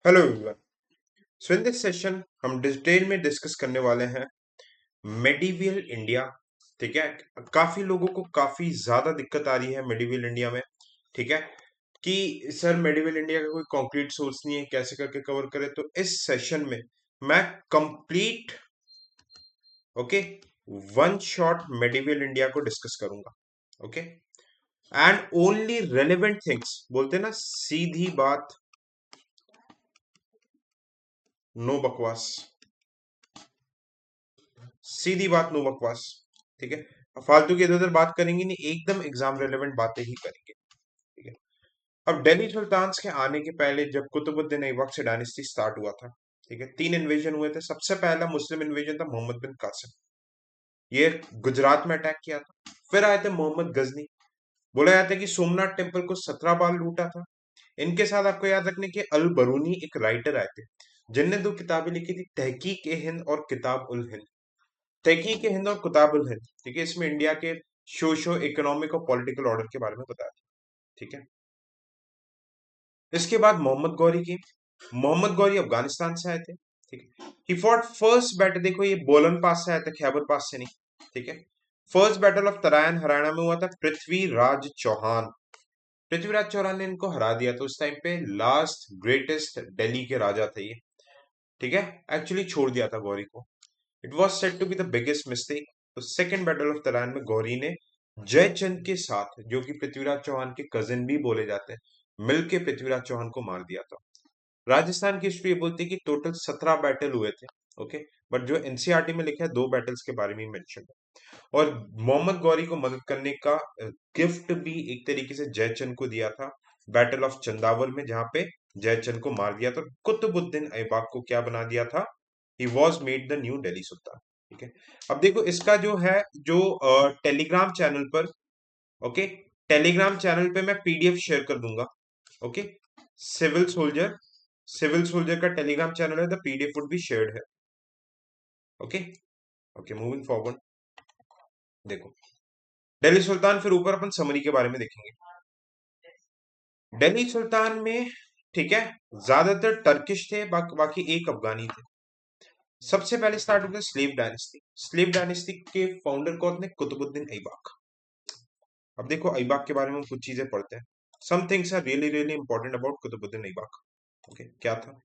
Hello everyone. So in this session हम detail में discuss करने वाले हैं मेडिवियल इंडिया। ठीक है। काफी लोगों को काफी ज्यादा दिक्कत आ रही है मेडिवियल इंडिया में। ठीक है कि सर मेडिवियल इंडिया का कोई कॉन्क्रीट सोर्स नहीं है, कैसे करके कवर करें। तो इस सेशन में मैं complete okay one shot medieval India को डिस्कस करूंगा। Okay and only relevant things, बोलते हैं ना सीधी बात, नो बकवास। सीधी बात, नो बकवास। ठीक है। फालतू की इधर उधर बात करेंगे नहीं, एकदम एग्जाम रेलेवेंट बातें ही करेंगे। ठीक है। अब दिल्ली सुल्तान्स के आने के पहले जब कुतुबुद्दीन ऐबक से डायनेस्टी स्टार्ट हुआ था, ठीक है, तीन इन्वेजन हुए थे। सबसे पहला मुस्लिम इन्वेजन था मोहम्मद बिन कासिम। ये गुजरात में अटैक किया था। फिर आए थे मोहम्मद गजनी। बोला जाता है कि सोमनाथ टेम्पल को 17 बार लूटा था। इनके साथ आपको याद रखने के अल बरूनी एक राइटर आए थे, जिनने दो किताबें लिखी थी, तहकीक ए हिंद और किताब उल हिंद। तहकीक ए हिंद और किताब उल हिंद, ठीक है, इसमें इंडिया के सोशो इकोनॉमिक और पॉलिटिकल ऑर्डर के बारे में बताया था। ठीक है। इसके बाद मोहम्मद गौरी की। मोहम्मद गौरी अफगानिस्तान से आए थे। ठीक है। ही फॉट फर्स्ट बैटल, देखो ये बोलन पास से आया था, खैबर पास से नहीं। ठीक है। First battle of Tarain Haryana में हुआ था। पृथ्वीराज चौहान, पृथ्वीराज चौहान ने इनको हरा दिया था। उस टाइम पे लास्ट ग्रेटेस्ट दिल्ली के राजा थे ये। ठीक है। एक्चुअली छोड़ दिया था गौरी को। It was set to be the biggest mistake. तो सेकेंड बैटल ऑफ तराइन में गौरी ने जयचंद के साथ, जो कि पृथ्वीराज चौहान के कजिन भी बोले जाते हैं, मिलके पृथ्वीराज चौहान को मार दिया था। राजस्थान की हिस्ट्री ये बोलती है कि टोटल 17 बैटल हुए थे। ओके। बट जो एनसीईआरटी में लिखा है, दो बैटल्स के बारे में मेंशन है। और मोहम्मद गौरी को मदद करने का गिफ्ट भी एक तरीके से जयचंद को दिया था, बैटल ऑफ चंदावल में, जहां पे जयचंद को मार दिया था। कुतुबुद्दीन ऐबक को क्या बना दिया था? He was made the new Delhi sultan. ठीक है। अब देखो इसका जो है, जो टेलीग्राम चैनल पर, ओके, टेलीग्राम चैनल पे मैं पीडीएफ शेयर कर दूंगा। Okay. Civil soldier, civil soldier का टेलीग्राम चैनल है, the PDF would be shared है। ओके। Okay, moving forward. देखो दिल्ली सुल्तान, फिर ऊपर अपन समरी के बारे में देखेंगे। दिल्ली सुल्तान में, ठीक है, ज्यादातर टर्किश थे, बाकी एक अफगानी थे। सबसे पहले स्टार्ट होता है स्लेव डायनेस्टी। स्लेव डायनेस्टी के फाउंडर कौन थे? कुतुबुद्दीन ऐबक। अब देखो ऐबक के बारे में हम कुछ चीजें पढ़ते हैं। Some things are really really important about Qutbuddin Aibak. Okay, क्या था?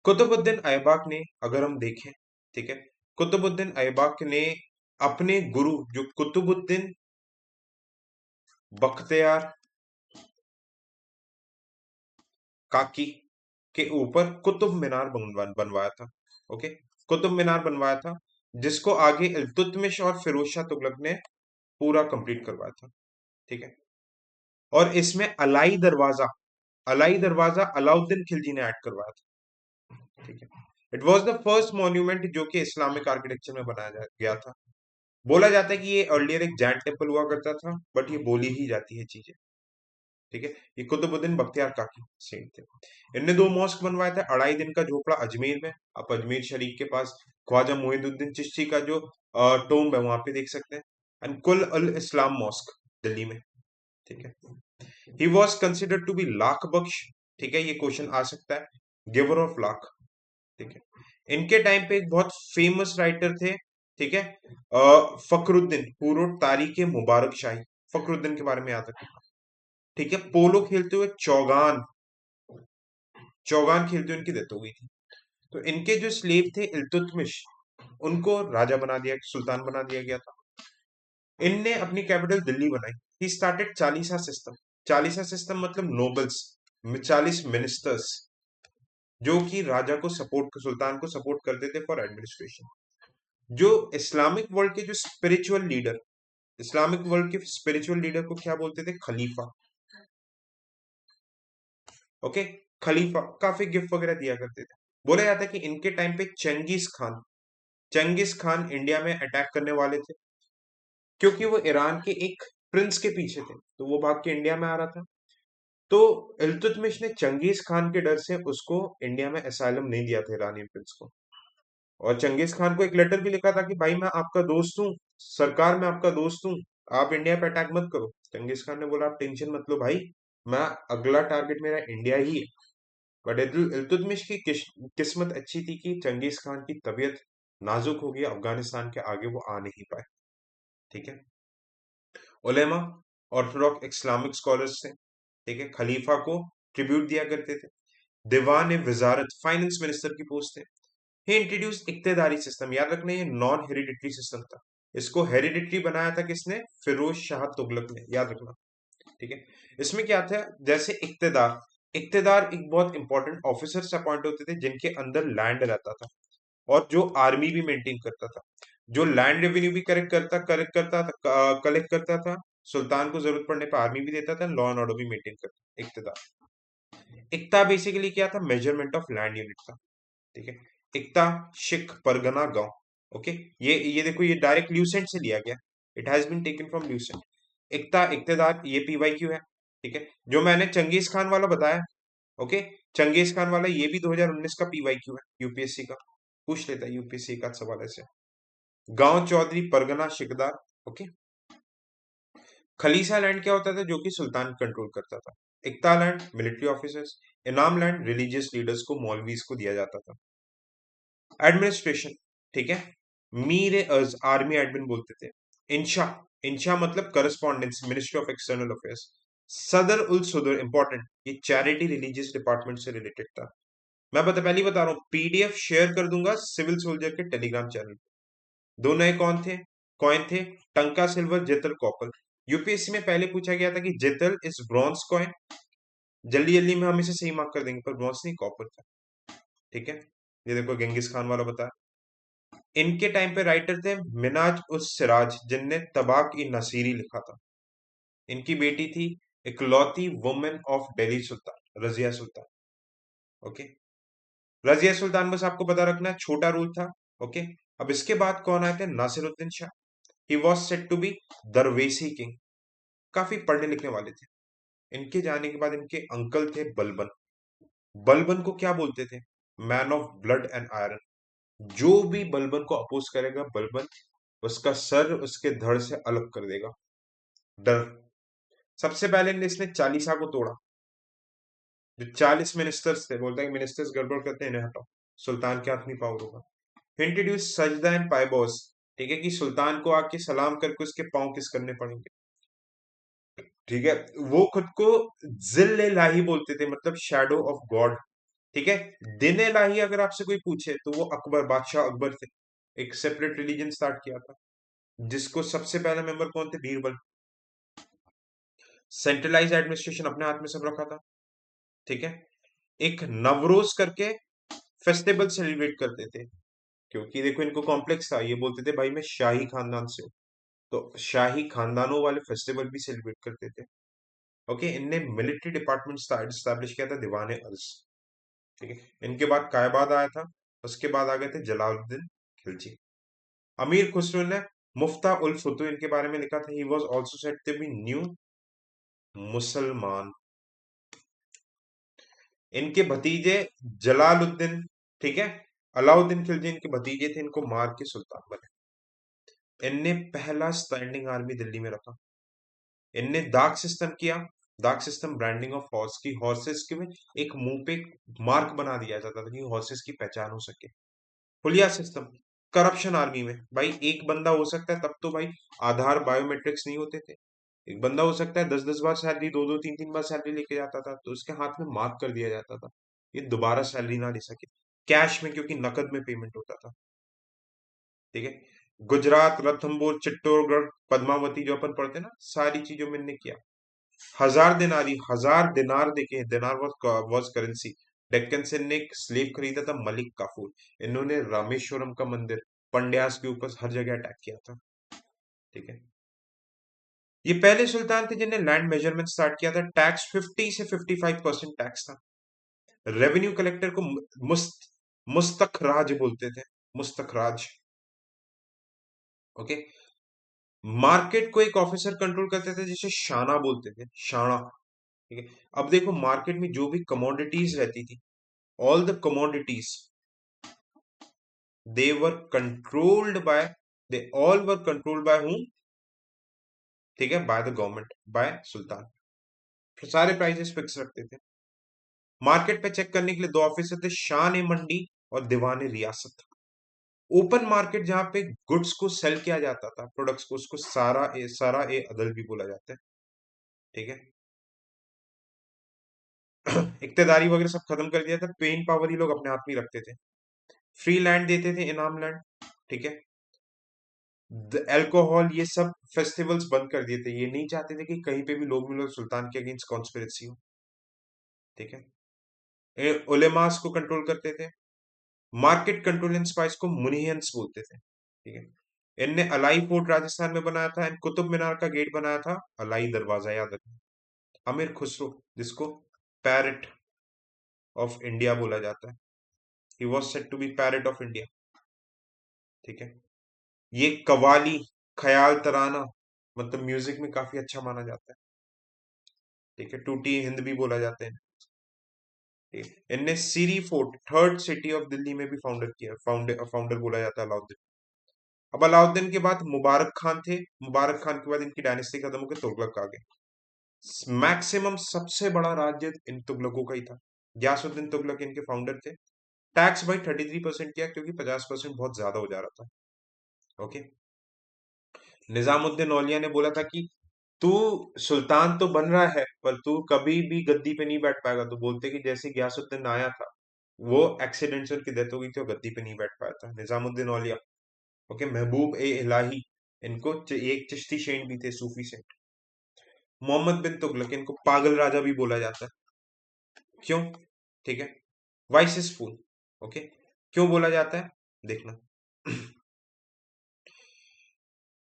कुतुबुद्दीन ऐबक ने, अगर हम देखें, ठीक है, कुतुबुद्दीन ऐबक ने अपने गुरु जो कुतुबुद्दीन बख्तियार काकी के ऊपर कुतुब मीनार बनवाया था। ओके। कुतुब मीनार बनवाया था, जिसको आगे इल्तुतमिश और फिरोज शाह तुगलक ने पूरा कंप्लीट करवाया था। ठीक है। और इसमें अलाई दरवाजा अलाउद्दीन खिलजी ने ऐड करवाया था। ठीक है। It was the first monument जो कि इस्लामिक आर्किटेक्चर में बनाया गया था। बोला जाता है कि ये अर्लियर एक जैन टेम्पल हुआ करता था, बट ये बोली ही जाती है चीजें। ठीक है। ये कुतुबुद्दीन बख्तियार काकी सेठ थे। इनने दो मॉस्क बनवाए थे। 2.5 दिन का झोपड़ा अजमेर में, आप अजमेर शरीफ के पास ख्वाजा मोइनुद्दीन चिश्ती का जो टोम्ब है वहां पे देख सकते हैं। एंड कुल अल इस्लाम मॉस्क दिल्ली में। ठीक है। He was considered to be Lakh Bakhsh. ठीक है, ये क्वेश्चन आ सकता है, गिवर ऑफ लाख। ठीक है। इनके टाइम पे एक बहुत फेमस राइटर थे, ठीक है, फखरुद्दीन, पूर्व तारीख मुबारक शाही। फखरुद्दीन के बारे में याद रखें। ठीक है। पोलो खेलते हुए चौगान, चौगान खेलते हुए इनकी डेथ हो गई थी। तो इनके जो स्लेव थे इल्तुतमिश, उनको राजा बना दिया, सुल्तान बना दिया गया था। इनने अपनी कैपिटल दिल्ली बनाई। He started Chalisa system. Chalisa system मतलब नोबल्स, 40 मिनिस्टर्स, जो कि राजा को सपोर्ट, सुल्तान को सपोर्ट करते थे फॉर एडमिनिस्ट्रेशन। जो इस्लामिक वर्ल्ड के जो स्पिरिचुअल लीडर, इस्लामिक वर्ल्ड के स्पिरिचुअल लीडर को क्या बोलते थे? खलीफा। ओके। खलीफा काफी गिफ्ट वगैरह दिया करते थे। बोला जाता है कि इनके टाइम पे चंगिस खान इंडिया में अटैक करने वाले थे, क्योंकि वो ईरान के एक प्रिंस के पीछे थे, तो वो भाग के इंडिया में आ रहा था। तो इल्तुतमिश ने चंगेज खान के डर से उसको इंडिया में असाइलम नहीं दिया था, ईरानी प्रिंस को। और चंगेज खान को एक लेटर भी लिखा था कि भाई मैं आपका दोस्त हूँ, सरकार मैं आपका दोस्त हूँ, आप इंडिया पे अटैक मत करो। चंगेज खान ने बोला आप टेंशन मत लो भाई, मैं अगला टारगेट मेरा इंडिया ही है। बट इल्तुतमिश की किस्मत अच्छी थी कि चंगेज खान की तबीयत नाजुक हो गई, अफगानिस्तान के आगे वो आ नहीं पाए। ठीक है। उलेमा ऑर्थोडॉक्स इस्लामिक स्कॉलर्स थे। ठीक है। खलीफा को ट्रिब्यूट दिया करते थे। दीवान वजारत फाइनेंस मिनिस्टर की पोस्ट थे। ही इंट्रोड्यूस इक्तेदारी सिस्टम। याद रखना ये नॉन हेरिडिटरी सिस्टम था। इसको हेरिडिटरी बनाया था किसने? फिरोज शाह तुगलक ने। याद रखना। ठीक है। इसमें क्या था? जैसे इक्तेदार, इक्तेदार एक बहुत इंपॉर्टेंट ऑफिसर्स अपॉइंट होते थे जिनके अंदर लैंड रहता था, और जो आर्मी भी मेंटेन करता था, जो लैंड रेवेन्यू भी कलेक्ट करता था, सुल्तान को जरूरत पड़ने पर आर्मी भी देता था, लॉ एंड ऑर्डर भी मेंटेन करता। इक्तेदार। इक्ता बेसिकली क्या था? मेजरमेंट ऑफ लैंड यूनिट था। ठीक है। इक्ता शिख परगना गांव। ओके। ये देखो, ये डायरेक्ट ल्यूसेंट से लिया गया। It has been taken from Lucent. इक्ता इक्तेदार, ये पीवाईक्यू है। ठीक है। जो मैंने चंगेज खान वाला बताया, ओके, चंगेज खान वाला ये भी 2019 का पीवाईक्यू है, यूपीएससी का पूछ लेता है, यूपीएससी का सवाल ऐसे। गांव चौधरी परगना शिकदार। ओके। खलीसा लैंड क्या होता था? जो कि सुल्तान कंट्रोल करता था। इक्ता लैंड मिलिट्री ऑफिसर्स। इनाम लैंड रिलीजियस लीडर्स को, मौलवीज को दिया जाता था। एडमिनिस्ट्रेशन। ठीक है। मीर अज आर्मी एडमिन बोलते थे। इंशा, इंशा मतलब correspondence, ministry of external affairs. सदर उल सुदर इंपॉर्टेंट, ये चैरिटी रिलीजियस डिपार्टमेंट से रिलेटेड था। मैं पहले ही बता रहा हूँ, पीडीएफ शेयर कर दूंगा सिविल सोल्जर के टेलीग्राम चैनल पे। दो नए कौन थे? कॉइन थे। टंका सिल्वर, जेतल कॉपर। यूपीएससी में पहले पूछा गया था कि जेतल इज ब्रॉन्ज कॉइन। जल्दी जल्दी में हम इसे सही मार्क कर देंगे, पर ब्रॉन्ज नहीं, कॉपर था। ठीक है। ये देखो गेंगिस खान वाला बताया। इनके टाइम पे राइटर थे मिनाज उस सिराज, जिनने तबाक ई नसीरी लिखा था। इनकी बेटी थी इकलौती women of Delhi sultan, Razia Sultan. Okay. Razia Sultan बस आपको पता रखना है, छोटा रूल था। ओके। अब इसके बाद कौन आए थे? Nasiruddin Shah. He was set to be दरवेसी किंग। काफी पढ़ने लिखने वाले थे। इनके जाने के बाद इनके अंकल थे बलबन। बलबन को क्या बोलते थे? Man of blood and iron. जो भी बलबन को अपोज करेगा, बलबन उसका सर उसके धड़ से अलग कर देगा। डर। सबसे पहले इसने चालीसा को तोड़ा। जो 40 मिनिस्टर्स थे, बोलता है मिनिस्टर्स गड़बड़ करते हैं, इन्हें हटाओ, सुल्तान के हाथ नहीं पावर होगा। इंट्रोड्यूस सजदा एंड पायबोस। ठीक है, कि सुल्तान को आके सलाम करके उसके पांव किस करने पड़ेंगे। ठीक है। वो खुद को जिल इलाही बोलते थे, मतलब शैडो ऑफ गॉड। ठीक है। दिन इलाही अगर आपसे कोई पूछे तो वो अकबर, बादशाह अकबर थे। एक सेपरेट रिलीजन स्टार्ट किया था, जिसको सबसे पहला मेंबर कौन थे? बीरबल। सेंट्रलाइज एडमिनिस्ट्रेशन अपने हाथ में सब रखा था। ठीक है। एक नवरोज करके फेस्टिवल सेलिब्रेट करते थे, क्योंकि देखो इनको कॉम्प्लेक्स था, ये बोलते थे भाई मैं शाही खानदान से हूं, तो शाही खानदानों वाले फेस्टिवल भी सेलिब्रेट करते थे। ओके। इनने मिलिट्री डिपार्टमेंट स्टैब्लिश किया था, दीवाने अर्ज। ठीक है। इनके बाद कायबाद आया था। उसके बाद आ गए थे जलालुद्दीन खिलजी। अमीर खुसरो ने मुफ्ता उल फुतू इनके बारे में लिखा था। He was also said to be new Musalman. इनके भतीजे जलालुद्दीन, ठीक है, अलाउद्दीन खिलजी इनके भतीजे थे, इनको मार के सुल्तान बने। इनने पहला स्टैंडिंग आर्मी दिल्ली में रखा। इनने दाग सिस्टम किया। दाग सिस्टम ब्रांडिंग ऑफ हॉर्स की, हॉर्सेस के में एक मुंह पे मार्क बना दिया जाता था कि हॉर्सेस की पहचान हो सके। हुलिया सिस्टम। करप्शन आर्मी में, भाई एक बंदा हो सकता है, तब तो भाई आधार बायोमेट्रिक्स नहीं होते थे। एक बंदा हो सकता है 10-10 बार सैलरी, 2-2 3-3 बार सैलरी लेके जाता था, तो उसके हाथ में मार्क कर दिया जाता था, ये दोबारा सैलरी ना ले सके। कैश में, क्योंकि नकद में पेमेंट होता था। ठीक है। गुजरात, रणथंबोर, चित्तौड़गढ़, पद्मावती जो अपन पढ़ते हैं ना, सारी चीजों में इनने किया। हजार दिनारी, हजार दिनार देखे, दिनार वॉज करेंसी। डेक्कन से इनने एक स्लेव खरीदा था, मलिक काफूर। इन्होंने रामेश्वरम का मंदिर, पंड्यास के ऊपर हर जगह अटैक किया था। ठीक है। ये पहले सुल्तान थे जिन्हें लैंड मेजरमेंट स्टार्ट किया था। टैक्स 50 से 55% टैक्स था। रेवेन्यू कलेक्टर को मुस्तखराज बोलते थे, मुस्तखराज। ओके। मार्केट को एक ऑफिसर कंट्रोल करते थे, जिसे शाना बोलते थे, शाना। ठीक है। अब देखो मार्केट में जो भी कमोडिटीज रहती थी, all the commodities, they were controlled by, they all were controlled by whom? ठीक है, बाय द गवर्नमेंट, बाय सुल्तान। सारे प्राइजेस फिक्स रखते थे। मार्केट पे चेक करने के लिए दो ऑफिसर थे, शान ए मंडी और दीवान ए रियासत। ओपन मार्केट जहां पे गुड्स को सेल किया जाता था, प्रोडक्ट्स को, उसको सारा ए अदल भी बोला जाता है। ठीक है। इक्तेदारी वगैरह सब खत्म कर दिया था, पेन पावर ही लोग अपने हाथ में ही रखते थे। फ्री लैंड देते थे, इनाम लैंड। ठीक है। अल्कोहल, ये सब फेस्टिवल्स बंद कर दिए थे, ये नहीं चाहते थे कि कहीं पे भी लोग मिलो सुल्तान के अगेंस्ट कॉन्स्पिरेसी हो। ठीक है। उलेमास को कंट्रोल करते थे। मार्केट कंट्रोल इन स्पाइस को मुनिहंस बोलते थे। ठीक है। इनने अलाई फोर्ट राजस्थान में बनाया था, इन कुतुब मीनार का गेट बनाया था अलाई दरवाजा, याद रखना। अमीर खुसरो, जिसको पैरेट ऑफ इंडिया बोला जाता है, he was said to be parrot of India. ठीक है। ये कवाली, ख्याल तराना, मतलब म्यूजिक में काफी अच्छा माना जाता है। ठीक है। टूटी हिंद भी बोला जाता है। ठीक है। इनने Siri fort, third city of Delhi में भी फाउंडर किया, फाउंडर बोला जाता है अलाउद्दीन। अब अलाउद्दीन के बाद मुबारक खान थे, मुबारक खान के बाद इनकी डायनेस्टी खत्म होकर तुगलक आ गए। मैक्सिमम सबसे बड़ा राज्य इन तुगलकों का ही था। गयासुद्दीन तुगलक इनके फाउंडर थे। टैक्स भाई 33% किया, क्योंकि 50% बहुत ज्यादा हो जा रहा था। ओके। निजामुद्दीन औलिया ने बोला था कि तू सुल्तान तो बन रहा है, पर तू कभी भी गद्दी पे नहीं बैठ पाएगा। तो बोलते कि जैसे गयासुद्दीन आया था, वो एक्सीडेंट से उनकी डेथ हो गई थी और गद्दी पे नहीं बैठ पाया था। निजामुद्दीन औलिया। ओके। महबूब ए इलाही, इनको एक चिश्ती शेख भी थे, सूफी सेठ। मोहम्मद बिन तुगलक, इनको पागल राजा भी बोला जाता है। क्यों? ठीक है। Wise is fool. ओके। क्यों बोला जाता है, देखना।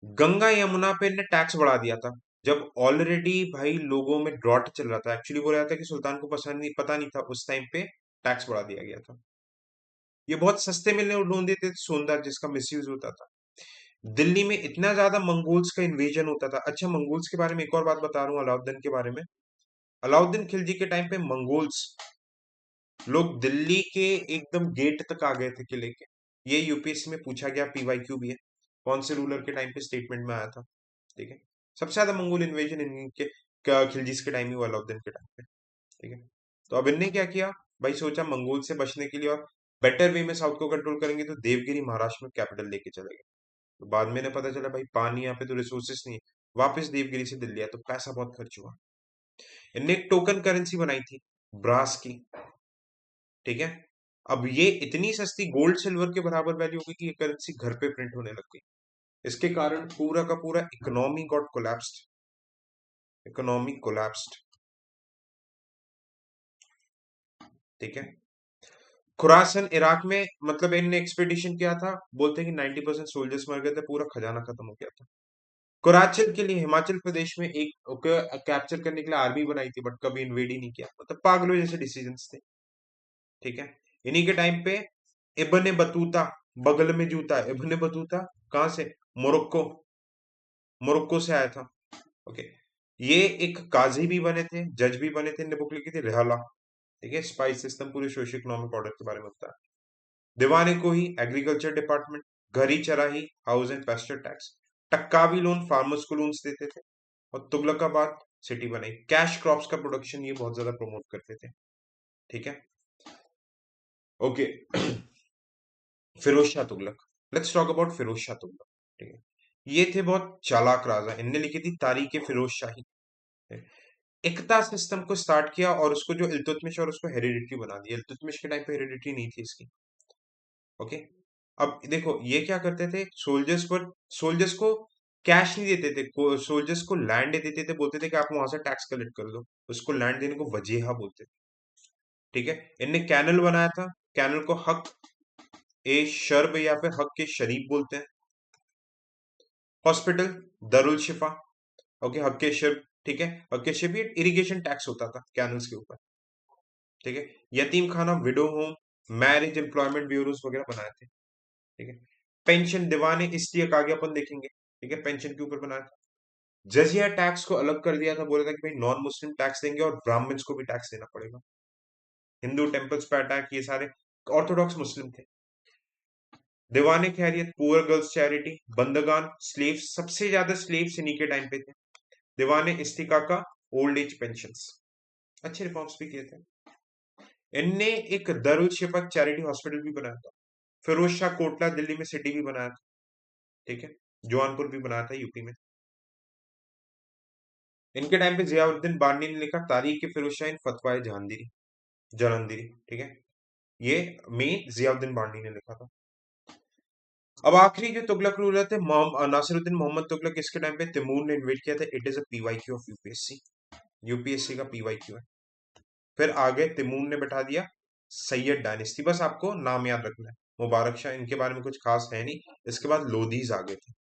गंगा यमुना पे ने टैक्स बढ़ा दिया था, जब ऑलरेडी भाई लोगों में ड्रॉट चल रहा था। एक्चुअली बोला जाता है कि सुल्तान को पता नहीं था, उस टाइम पे टैक्स बढ़ा दिया गया था। ये बहुत सस्ते मिलने और लोन देते थे सोनदार, जिसका मिसयूज होता था। दिल्ली में इतना ज्यादा मंगोल्स का इन्वेजन होता था। अच्छा, मंगोल्स के बारे में एक और बात बता रहा हूँ, अलाउद्दीन के बारे में। अलाउद्दीन खिलजी के टाइम पे मंगोल्स लोग दिल्ली के एकदम गेट तक आ गए थे, किले के। ये यूपीएससी में पूछा गया, पीवाईक्यू भी है, कौन से रूलर के टाइम पे स्टेटमेंट में आया था। ठीक है। सबसे ज्यादा मंगोल इन्वेजन इनके खिलजीस के टाइम ही हुआ, अलाउद्दीन के टाइम पे। ठीक है। तो अब इनने क्या किया भाई, सोचा मंगोल से बचने के लिए और बेटर वे में साउथ को कंट्रोल करेंगे, तो देवगिरी महाराष्ट्र में कैपिटल लेके चले गए। तो बाद में इन्हें पता चला भाई पानी यहाँ पे तो रिसोर्सेस नहीं है, वापस देवगिरी से दिल्ली आया, तो पैसा बहुत खर्च हुआ। इनने एक टोकन करेंसी बनाई थी, ब्रास की। ठीक है। अब ये इतनी सस्ती, गोल्ड सिल्वर के बराबर वैल्यू हो गई कि ये करेंसी घर पे प्रिंट होने लग गई। इसके कारण पूरा का पूरा economy got collapsed. Economy collapsed. ठीक है। खुरासन इराक में, मतलब इनने एक्सपेडिशन किया था, बोलते हैं कि 90% सोल्जर्स मर गए थे, पूरा खजाना खत्म हो गया था। कुराचल के लिए हिमाचल प्रदेश में एक कैप्चर करने के लिए आर्मी बनाई थी, बट कभी इन्वेड ही नहीं किया। मतलब पागलों जैसे डिसीजंस थे। ठीक है। इन्हीं के टाइम पे इब्ने बतूता, बगल में जूता, इब्ने बतूता कहां से, मोरक्को, मोरक्को से आया था। ओके। ये एक काजी भी बने थे, जज भी बने थे, इनने बुक लिखी थी रिहाला। ठीक है। स्पाइस सिस्टम, पूरे सोशो इकोनॉमिक ऑर्डर के बारे में होता है। दीवाने को ही एग्रीकल्चर डिपार्टमेंट, घरी चराही, हाउस एंड पेस्चर टैक्स। टक्कावी लोन, फार्मर्स को लोन्स देते थे। और तुगलकाबाद सिटी बनाई, कैश क्रॉप्स का प्रोडक्शन ये बहुत ज्यादा प्रमोट करते थे। ठीक है। Okay. Firoz Shah Tughlaq, let's talk about Firoz Shah Tughlaq. ठीक है। ये थे बहुत चालाक राजा, इनने लिखी थी तारीख फिरोज शाही। इकता सिस्टम को स्टार्ट किया और उसको जो इल्तुतमिश और उसको हेरिडिटी बना दिया। इल्तुतमिश के टाइम पे हेरिडिटी नहीं थी इसकी। ओके। अब देखो ये क्या करते थे, सोल्जर्स को कैश नहीं देते थे, सोल्जर्स को लैंड देते थे, बोलते थे कि आप वहां से टैक्स कलेक्ट कर दो। उसको लैंड देने को वजीहा बोलते थे। ठीक है। इनने कैनल बनाया था, कैनल को हक ए शर्ब या फिर हक के शरीफ बोलते हैं। हॉस्पिटल, दरुल शिफा। ओके। हक के शर्ब। ठीक है। हक के शर्ब, इरिगेशन टैक्स होता था कैनल्स के ऊपर। ठीक है। यतीम खाना, window home, marriage employment bureaus वगैरह बनाए थे। ठीक है। पेंशन, दीवाने इस्तियक आगे अपन देखेंगे। ठीक है। पेंशन के ऊपर बनाया था। जजिया टैक्स को अलग कर दिया था, बोला था कि भाई नॉन मुस्लिम टैक्स देंगे और ब्राह्मण्स को भी टैक्स देना पड़ेगा। हिंदू टेम्पल्स पे अटैक, ये सारे ऑर्थोडॉक्स मुस्लिम थे। दीवाने खैरियत, पुअर गर्ल्स चैरिटी, बंदगान, स्लेव्स, सबसे ज्यादा स्लेव्स इन्हीं के टाइम पे थे। दीवाने इस्तिका का, ओल्ड एज पेंशन। अच्छे रिफॉर्म्स भी किए थे। इनने एक दरुल शिफा चैरिटी हॉस्पिटल भी बनाया था। फिरोज शाह कोटला दिल्ली में सिटी भी बनाया था। ठीक है, जौनपुर भी बनाया था यूपी में। इनके टाइम पे जियाउद्दीन बानी ने लिखा तारीख फिरोज शाह इन फतवाए जहांगीरी जलांधीरी। ठीक है, ये मेन जियाउद्दीन बानी ने लिखा था। अब आखिरी जो तुगलक रूलर थे नासिरुद्दीन मोहम्मद तुगलक, इसके टाइम पे तैमूर ने इन्वेट किया था। It is a PYQ of UPSC. UPSC का पीवाईक्यू है। फिर आगे तैमूर ने बैठा दिया सैयद डायनेस्टी, बस आपको नाम याद रखना है। मुबारक शाह, इनके बारे में कुछ खास है नहीं। इसके बाद लोधीज आगे थे।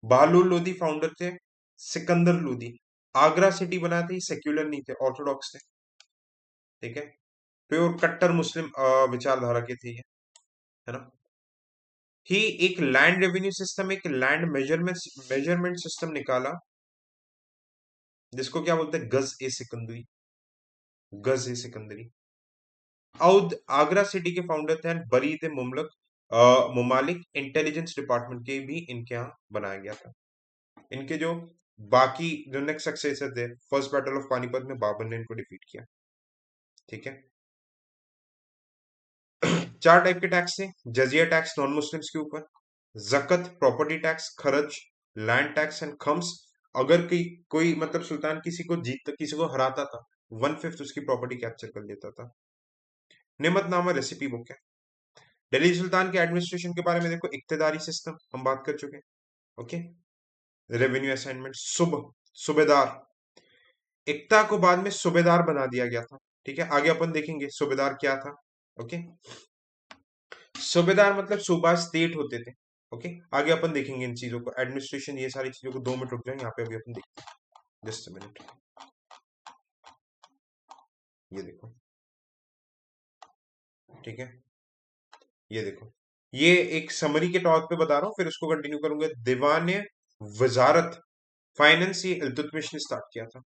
बहलुल लोधी फाउंडर थे। सिकंदर लोधी आगरा सिटी बनाया था। ये सेक्युलर नहीं थे, ऑर्थोडॉक्स थे। ठीक है, प्योर कट्टर मुस्लिम विचारधारा के थे ये, है ना। ही एक लैंड रेवेन्यू सिस्टम, एक लैंड मेजरमेंट सिस्टम निकाला, जिसको क्या बोलते हैं, गज ए सिकंदरी। गज ए सिकंदरी। औद आगरा सिटी के फाउंडर थे बरी थे मुमलक मुमालिक। इंटेलिजेंस डिपार्टमेंट के भी इनके यहाँ बनाया गया था। इनके जो बाकी जो नेक्स्ट सक्सेसर थे, फर्स्ट बैटल ऑफ पानीपत में बाबर ने इनको डिफीट किया। ठीक है। चार टाइप के टैक्स थे। जजिया टैक्स नॉन मुस्लिम्स के ऊपर, जकत प्रॉपर्टी टैक्स, खरच लैंड टैक्स एंड खम्स। अगर कोई मतलब सुल्तान किसी को हराता था, 1/5 उसकी प्रॉपर्टी कैप्चर कर लेता था। निमतनामा रेसिपी बुक है। दिल्ली सुल्तान के एडमिनिस्ट्रेशन के बारे में देखो, इक्तदारी सिस्टम हम बात कर चुके हैं। ओके, रेवेन्यू असाइनमेंट, सूबेदार। इक्ता को बाद में सूबेदार बना दिया गया था। ठीक है, आगे अपन देखेंगे सूबेदार क्या था। ओके, सूबेदार मतलब सूबा स्टेट होते थे। ओके, आगे अपन देखेंगे इन चीजों को, एडमिनिस्ट्रेशन, ये सारी चीजों को। 2 मिनट रुक जाए यहाँ पे, अभी अपन देखते हैं। Just a minute. ये देखो, ठीक है, ये देखो, ये एक समरी के तौर पे बता रहा हूँ, फिर उसको कंटिन्यू करूंगा। दीवान वजारत फाइनेंस, ये इल्तुतमिश ने स्टार्ट किया था।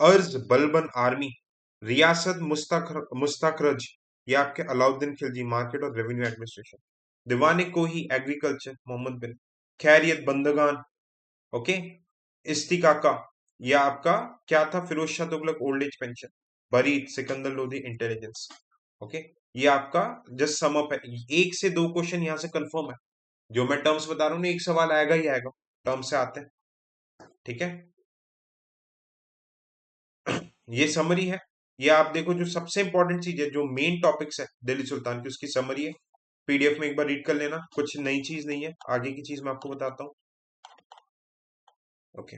अर्ज बलबन आर्मी, रियासत मुस्तखरज, ये आपके अलाउद्दीन खिलजी, मार्केट और रेवेन्यू एडमिनिस्ट्रेशन। दीवान कोही, एग्रीकल्चर, मोहम्मद बिन। खैरियत बंदगान, ओके। इस्तिकाका, ये आपका क्या था, Firoz Shah Tughlaq old age pension. बरीद सिकंदर लोधी इंटेलिजेंस। ओके, ये आपका जस्ट सम अप है। 1 से 2 क्वेश्चन यहाँ से कंफर्म है। जो मैं टर्म्स बता रहा हूँ ना, एक सवाल आएगा ही आएगा, टर्म से आते हैं। ठीक है, ये समरी है। ये आप देखो, जो सबसे इंपॉर्टेंट चीज है, जो मेन टॉपिक्स है दिल्ली सुल्तान की, उसकी समरी है। पीडीएफ में एक बार रीड कर लेना, कुछ नई चीज नहीं है। आगे की चीज मैं आपको बताता हूँ। ओके,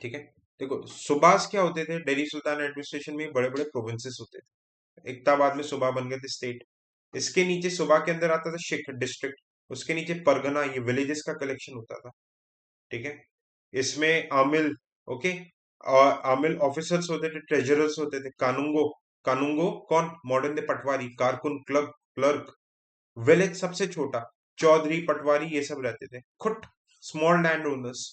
ठीक है। देखो, सुबास क्या होते थे दिल्ली सुल्तान एडमिनिस्ट्रेशन में, बड़े बड़े प्रोविंसेस होते थे। इकताबाद में सूबा बन गए थे स्टेट। इसके नीचे सूबा के अंदर आता था शिख डिस्ट्रिक्ट। उसके नीचे परगना, ये विलेजेस का कलेक्शन होता था। ठीक है, इसमें आमिल, ओके, और आमिल ऑफिसर्स होते थे, ट्रेजरर्स होते थे। कानूंगो, कानूंगो कौन, मॉडर्न दे पटवारी। कारकुन, क्लर्क, क्लर्क। विलेज सबसे छोटा, चौधरी, पटवारी, ये सब रहते थे। खुट, स्मॉल लैंड ओनर्स।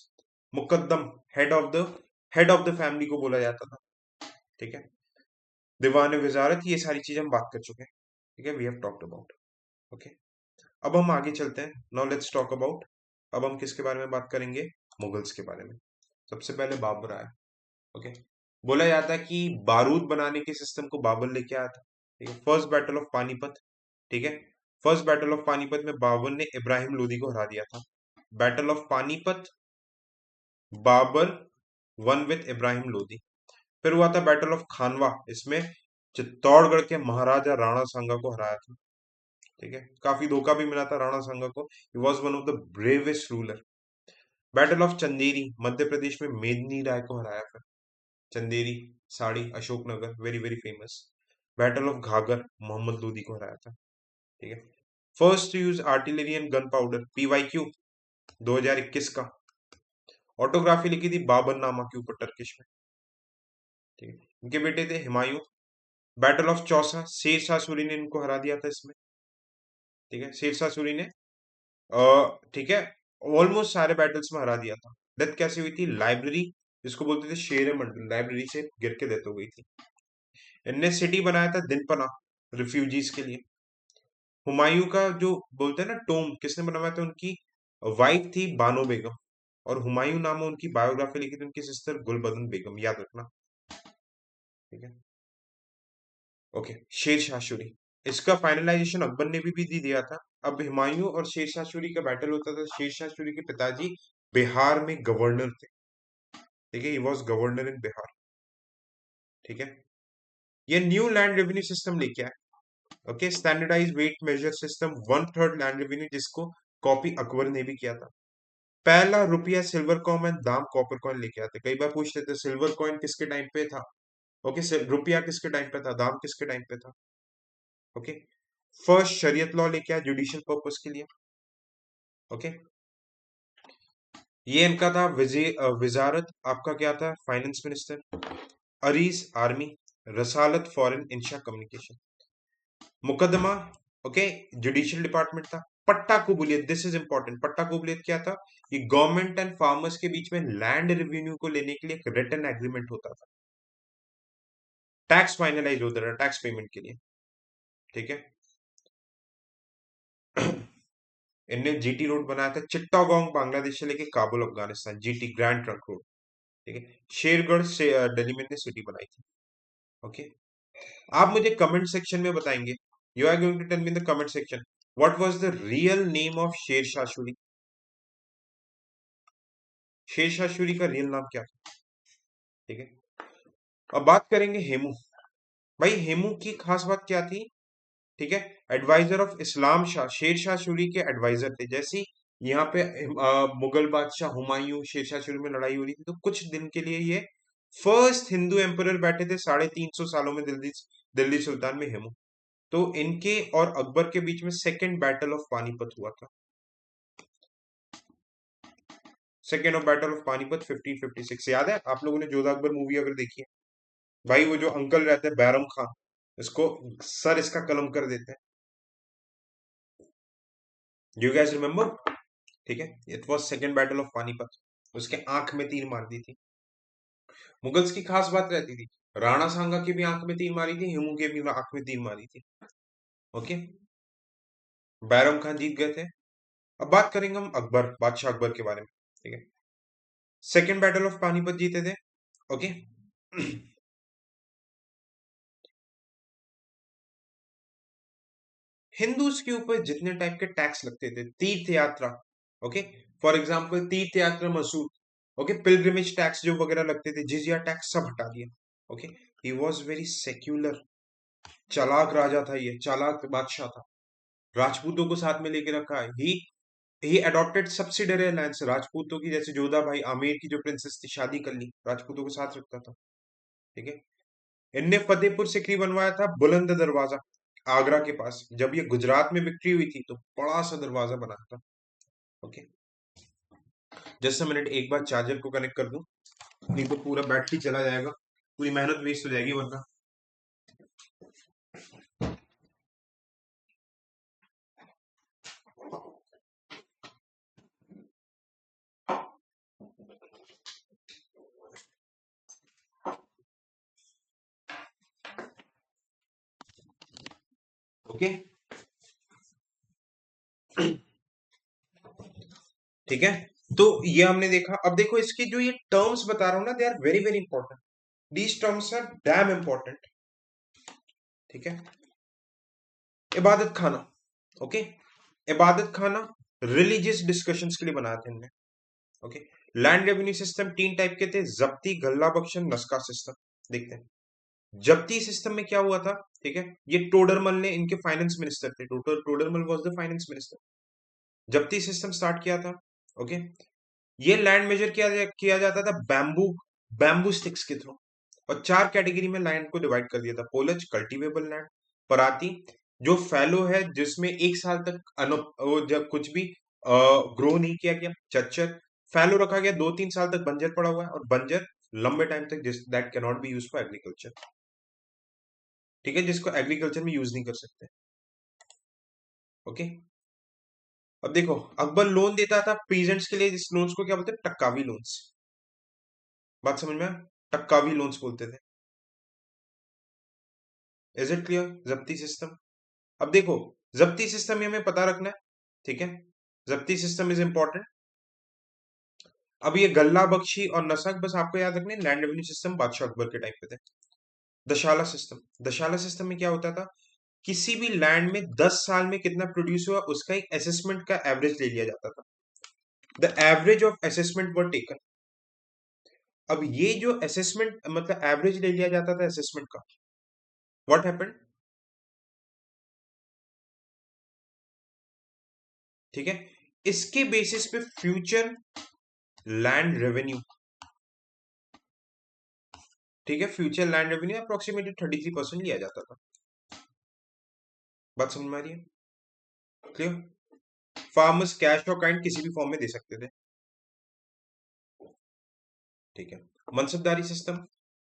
मुकद्दम, हेड ऑफ द फैमिली को बोला जाता था। ठीक है, दीवान वजारत, ये सारी चीजें हम बात कर चुके हैं। ठीक है, we have talked about. Okay, अब हम आगे चलते हैं। नाउ लेट्स टॉक अबाउट, अब हम किसके बारे में बात करेंगे, मुगल्स के बारे में। सबसे पहले बाबर आया। ओके, बोला जाता है कि बारूद बनाने के सिस्टम को बाबर लेके आया था। ठीक है, फर्स्ट बैटल ऑफ पानीपत। ठीक है, फर्स्ट बैटल ऑफ पानीपत में बाबर ने इब्राहिम लोदी को हरा दिया था। Battle of Panipat, Babur won with Ibrahim Lodi. फिर हुआ था बैटल ऑफ खानवा, इसमें चित्तौड़गढ़ के महाराजा राणा सांगा को हराया था। ठीक है, काफी धोखा भी मिला था राणा सांगा को। He was one of the bravest ruler. Battle of Chanderi, Madhya Pradesh में मेदिनी राय को हराया था। Chanderi sari, Ashoknagar, very very famous. Battle of Ghaghra, Mohammad Lodi को हराया था। ठीक है, first to use artillery and gun powder, PYQ 2021 का। ऑटोग्राफी लिखी थी बाबर नामा के ऊपर, टर्किश में। ठीक है, इनके बेटे थे हुमायूं। बैटल ऑफ चौसा, शेर शाह सूरी ने इनको हरा दिया था इसमें। ठीक है, शेर शाह सूरी ने ठीक है, ऑलमोस्ट सारे बैटल्स में हरा दिया था। डेथ कैसे हुई थी, लाइब्रेरी, जिसको बोलते थे शेर मंडल, लाइब्रेरी से गिर के डेथ हो गई थी। इनने सिटी बनाया था दिनपना, रिफ्यूजीज के लिए। हुमायूं का जो बोलते हैं ना टोम, किसने बनवाया था, उनकी वाइफ थी बानो बेगम। और हुमायूं नाम में उनकी बायोग्राफी लिखी थी उनकी सिस्टर गुलबदन बेगम, याद रखना। ठीक है, ओके। शेर शाह सूरी, इसका फाइनलाइजेशन अकबर ने भी दिया था। अब हुमायूं और शेर शाह सूरी का बैटल होता था। शेर शाह सूरी के पिताजी बिहार में गवर्नर थे। ठीक है, he was governor in Bihar. ठीक है, ये न्यू लैंड रेवेन्यू सिस्टम लेके आए। Okay, standardize weight measure system, one third land revenue, जिसको कॉपी अकबर ने भी किया था। पहला rupiya silver coin and dam copper coin लेके आते। कई बार पूछ लेते सिल्वर कॉइन किसके टाइम पे था। ओके, रुपया किसके टाइम पे था, दाम किसके टाइम पे था। ओके, फर्स्ट शरीयत लॉ लेके आया जुडिशियल पर्पस के लिए। ओके, ये इनका था विजारत, आपका क्या था, फाइनेंस मिनिस्टर। अरीज आर्मी, रसालत फॉरेन, इंशा कम्युनिकेशन। मुकदमा, ओके, जुडिशियल डिपार्टमेंट था। पट्टा कबूलियत, दिस इज इंपॉर्टेंट। पट्टा कबूलियत क्या था, ये गवर्नमेंट एंड फार्मर्स के बीच में लैंड रेवेन्यू को लेने के लिए एक रिटन एग्रीमेंट होता था। टैक्स फाइनलाइज होता था टैक्स पेमेंट के लिए। ठीक है, इनने जीटी रोड बनाया था चिट्टागोंग बांग्लादेश से लेके Kabul Afghanistan, GT grand trunk road. ठीक है, शेरगढ़ से दिल्ली में सिटी बनाई थी। ओके, आप मुझे कमेंट सेक्शन में बताएंगे, you are going to tell me in the comment section, what was the real name of Sher Shah Suri. शेर शाह सूरी का रियल नाम क्या था। ठीक है, अब बात करेंगे हेमू। भाई हेमू की खास बात क्या थी। ठीक है, एडवाइजर ऑफ इस्लाम शाह, शेर शाह सूरी के एडवाइजर थे। जैसे यहाँ पे मुगल बादशाह हुमायूं शेर शाह सूरी में लड़ाई हो रही थी, तो कुछ दिन के लिए ये फर्स्ट हिंदू एम्परर बैठे थे 350 सालों में दिल्ली दिल्ली सुल्तान में हेमू। तो इनके और अकबर के बीच में सेकेंड बैटल ऑफ पानीपत हुआ था। Second of battle of Panipat 1556, याद है आप लोगों ने जोधा अकबर मूवी अगर देखी है। भाई वो जो अंकल रहते हैं बैरम खान, इसको सर इसका कलम कर देते हैं। You gas remember. ठीक है, it was second battle of Panipat. उसके आंख में तीर मार दी थी। मुगल्स की खास बात रहती थी, राणा सांगा की भी आंख में तीर मारी थी, हेमू के भी आंख में तीर मारी थी। ओके, बैरम खान जीत गए थे। अब बात करेंगे हम अकबर, बादशाह अकबर के बारे में। ठीक है, सेकेंड बैटल ऑफ पानीपत जीते थे। ओके, हिंदूज के ऊपर जितने टाइप के टैक्स लगते थे, तीर्थ यात्रा, ओके, फॉर एग्जांपल तीर्थ यात्रा मसूद, ओके, पिलग्रिमेज टैक्स जो वगैरह लगते थे, जिजिया टैक्स, सब हटा दिया। Okay, he was very secular, चालाक राजा था, ये चालाक बादशाह था। राजपूतों को साथ में लेके रखा है। ही अडॉप्टेड सब्सिडरी अलायंस, राजपूतों की, जैसे जोधा भाई आमेर की जो प्रिंसेस थी शादी कर ली, राजपूतों को साथ रखता था। ठीक है, इनने फतेहपुर सिकरी बनवाया था, बुलंद दरवाजा, आगरा के पास। जब ये गुजरात में विक्ट्री हुई थी तो बड़ा सा दरवाजा बनाया था। ओके, जस्ट अ मिनट, एक बार चार्जर को कनेक्ट कर दूं, नहीं तो पूरा बैटरी चला जाएगा, पूरी मेहनत वेस्ट हो जाएगी वरना। ओके, ठीक है, तो ये हमने देखा। अब देखो इसकी जो ये टर्म्स बता रहा हूं ना, they are very very important, these terms are damn important. ठीक है, इबादत खाना, ओके, इबादत खाना रिलीजियस डिस्कशंस के लिए बनाए थे इनने। ओके, लैंड रेवेन्यू सिस्टम तीन टाइप के थे, जब्ती, गल्ला बख्शन, नस्का सिस्टम। देखते हैं जब्ती सिस्टम में क्या हुआ था। ठीक है, ये टोडरमल ने, इनके फाइनेंस मिनिस्टर थे, Todarmal was the finance minister. जब्ती सिस्टम स्टार्ट किया था। ओके, ये लैंड मेजर किया जाता था बैम्बू बैम्बू स्टिक्स के थ्रू, और चार कैटेगरी में लैंड को डिवाइड कर दिया था, पोलज कल्टीवेबल लैंड, पराती जो फैलो है जिसमें एक साल तक वो जब कुछ भी ग्रो नहीं किया गया, चच्चर फैलो रखा गया, 2-3 साल तक बंजर पड़ा हुआ है, और बंजर लंबे टाइम तक जिस that can not be use for agriculture. ठीक है, जिसको एग्रीकल्चर में यूज नहीं कर सकते। ओके, अब देखो अकबर लोन देता था पीजेंट्स के लिए, जिस लोन्स को क्या बोलते हैं, टक्कावी लोन्स। बात समझ में आया? टक्कावी लोन्स बोलते थे। Is it clear? जब्ती सिस्टम, अब देखो जब्ती सिस्टम में हमें पता रखना है। ठीक है, जब्ती सिस्टम इज इंपॉर्टेंट। अब ये गल्ला बख्शी और नसक बस आपको याद रखना है, लैंड रेवेन्यू सिस्टम बादशाह अकबर के टाइम पे थे। दशाला सिस्टम, दशाला सिस्टम में क्या होता था, किसी भी लैंड में 10 साल में कितना प्रोड्यूस हुआ उसका एक असेसमेंट का एवरेज ले लिया जाता था। The average of assessment were taken. अब ये जो असेसमेंट मतलब एवरेज ले लिया जाता था असेसमेंट का, व्हाट हैपेंड, ठीक है, इसके बेसिस पे फ्यूचर लैंड रेवेन्यू, ठीक है, फ्यूचर लैंड रेवेन्यू अप्रोक्सीमेटली 33% लिया जाता था। बात समझ में आ रही है, क्लियर? फार्मर्स कैश और काइंड किसी भी फॉर्म में दे सकते थे, ठीक है। मनसबदारी सिस्टम,